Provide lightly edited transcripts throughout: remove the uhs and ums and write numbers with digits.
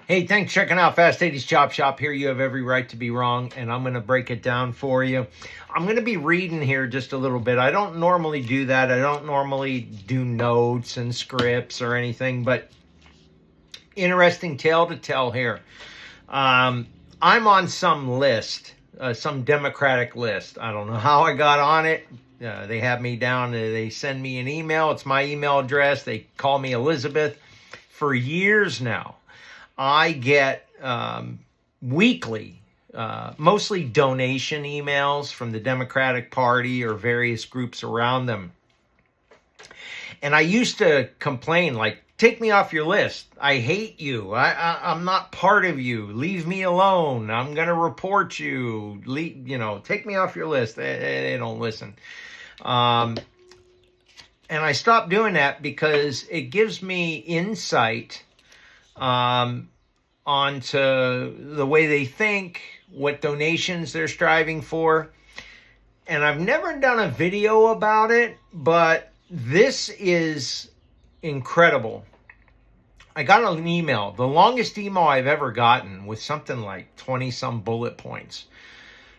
Hey, thanks for checking out Fast 80s Chop Shop. Here you have every right to be wrong, and I'm going to break it down for you. I'm going to be reading here just a little bit. I don't normally do that. I don't normally do notes and scripts or anything, but interesting tale to tell here. I'm on some list, some Democratic list. I don't know how I got on it. They have me down. They send me an email. It's my email address. They call me Elizabeth. For years now, I get weekly, mostly donation emails from the Democratic Party or various groups around them. And I used to complain, like, take me off your list. I hate you. I'm not part of you. Leave me alone. I'm going to report you. Take me off your list. They don't listen. And I stopped doing that because it gives me insight onto the way they think, what donations they're striving for. And I've never done a video about it, but this is incredible. I got an email, the longest email I've ever gotten, with something like 20-some bullet points,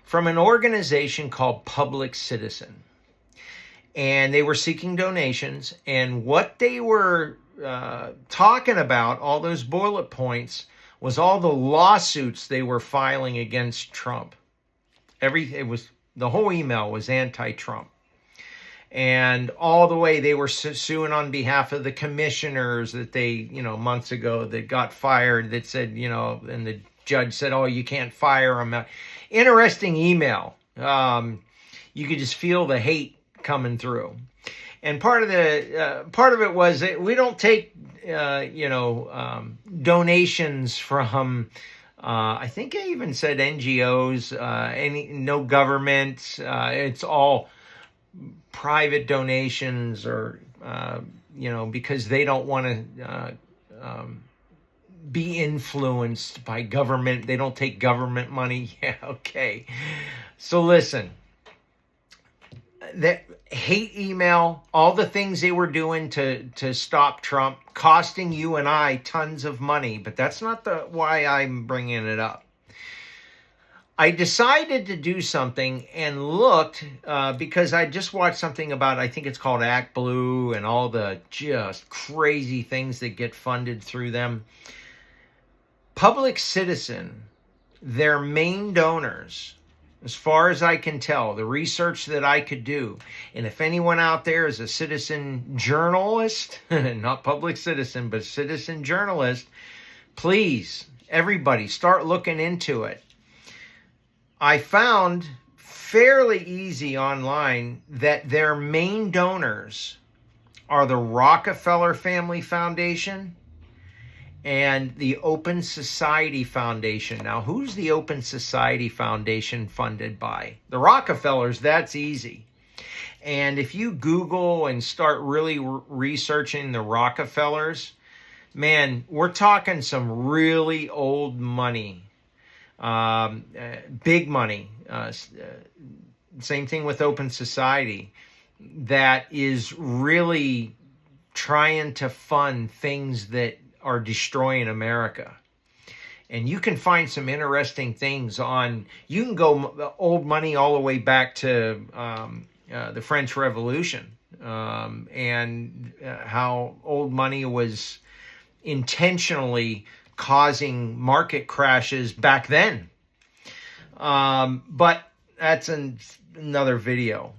from an organization called Public Citizen. And they were seeking donations, and what they were talking about, all those bullet points, was all the lawsuits they were filing against Trump. The whole email was anti-Trump. And all the way they were suing on behalf of the commissioners that they, months ago that got fired, that said, and the judge said, oh, you can't fire them. Interesting email. You could just feel the hate coming through. And part of it was that we don't take donations from I think I even said NGOs, no government. It's all private donations, or because they don't want to be influenced by government. They don't take government money. Yeah, okay. So listen. That hate email, all the things they were doing to stop Trump, costing you and I tons of money, but that's not why I'm bringing it up. I decided to do something and looked, because I just watched something about, I think it's called Act Blue, and all the just crazy things that get funded through them. Public Citizen, their main donors, as far as I can tell, the research that I could do, and if anyone out there is a citizen journalist, not public citizen, but citizen journalist, please, everybody, start looking into it. I found fairly easy online that their main donors are the Rockefeller Family Foundation and the Open Society Foundation. Now, who's the Open Society Foundation funded by? The Rockefellers, that's easy. And if you Google and start really researching the Rockefellers, man, we're talking some really old money, big money. Same thing with Open Society, that is really trying to fund things that are destroying America. And you can find some interesting things you can go old money all the way back to the French Revolution, and how old money was intentionally causing market crashes back then. But that's another video.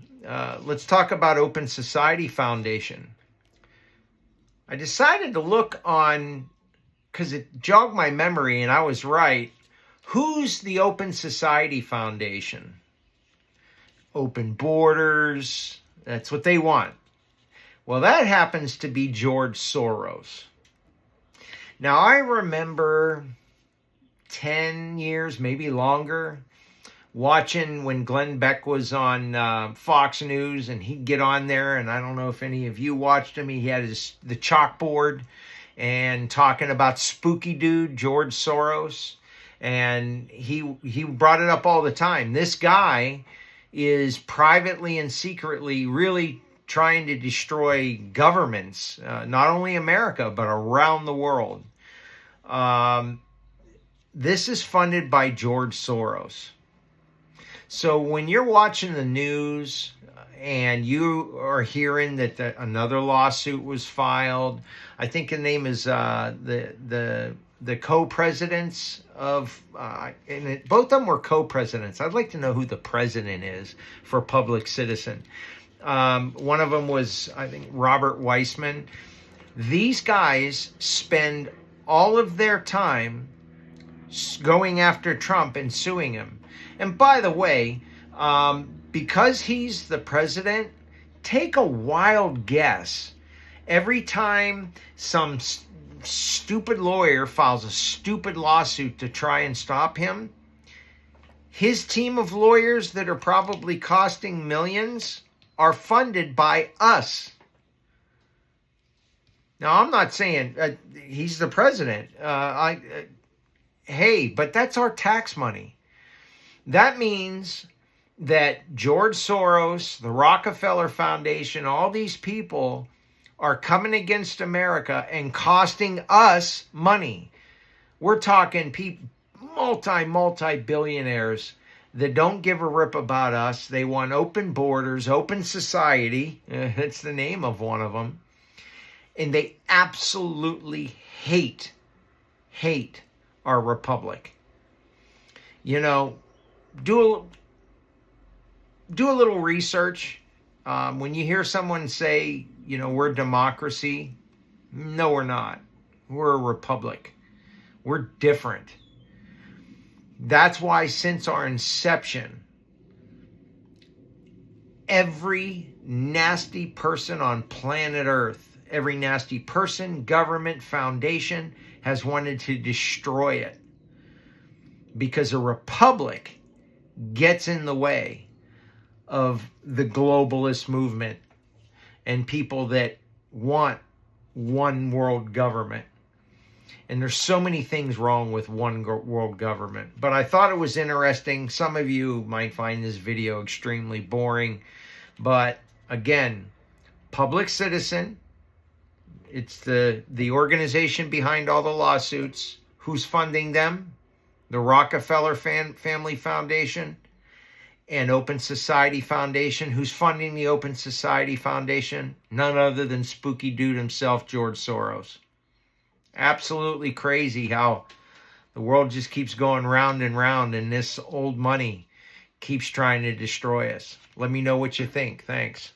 Let's talk about Open Society Foundation. I decided to look on, because it jogged my memory and I was right. Who's the Open Society Foundation? Open borders. That's what they want. Well, that happens to be George Soros. Now, I remember 10 years, maybe longer, watching when Glenn Beck was on Fox News, and he'd get on there, and I don't know if any of you watched him. He had the chalkboard and talking about spooky dude George Soros, and he brought it up all the time. This guy is privately and secretly really trying to destroy governments, not only America, but around the world. this is funded by George Soros. So when you're watching the news and you are hearing that another lawsuit was filed, I think the name is the co-presidents of, both of them were co-presidents. I'd like to know who the president is for Public Citizen. One of them was, I think, Robert Weissman. These guys spend all of their time going after Trump and suing him. And by the way, because he's the president, take a wild guess. Every time some stupid lawyer files a stupid lawsuit to try and stop him, his team of lawyers that are probably costing millions are funded by us. Now, I'm not saying he's the president. Hey, but that's our tax money. That means that George Soros, the Rockefeller Foundation, all these people are coming against America and costing us money. We're talking multi-billionaires that don't give a rip about us. They want open borders, open society. That's the name of one of them. And they absolutely hate our republic. You know, do a little research. When you hear someone say, you know, we're a democracy, no, we're not. We're a republic. We're different. That's why since our inception, every nasty person on planet Earth, every nasty person, government, foundation has wanted to destroy it. Because a republic gets in the way of the globalist movement and people that want one world government. And there's so many things wrong with one world government. But I thought it was interesting. Some of you might find this video extremely boring. But again, Public Citizen, it's the organization behind all the lawsuits. Who's funding them? The Rockefeller Family Foundation and Open Society Foundation. Who's funding the Open Society Foundation? None other than spooky dude himself, George Soros. Absolutely crazy how the world just keeps going round and round and this old money keeps trying to destroy us. Let me know what you think. Thanks.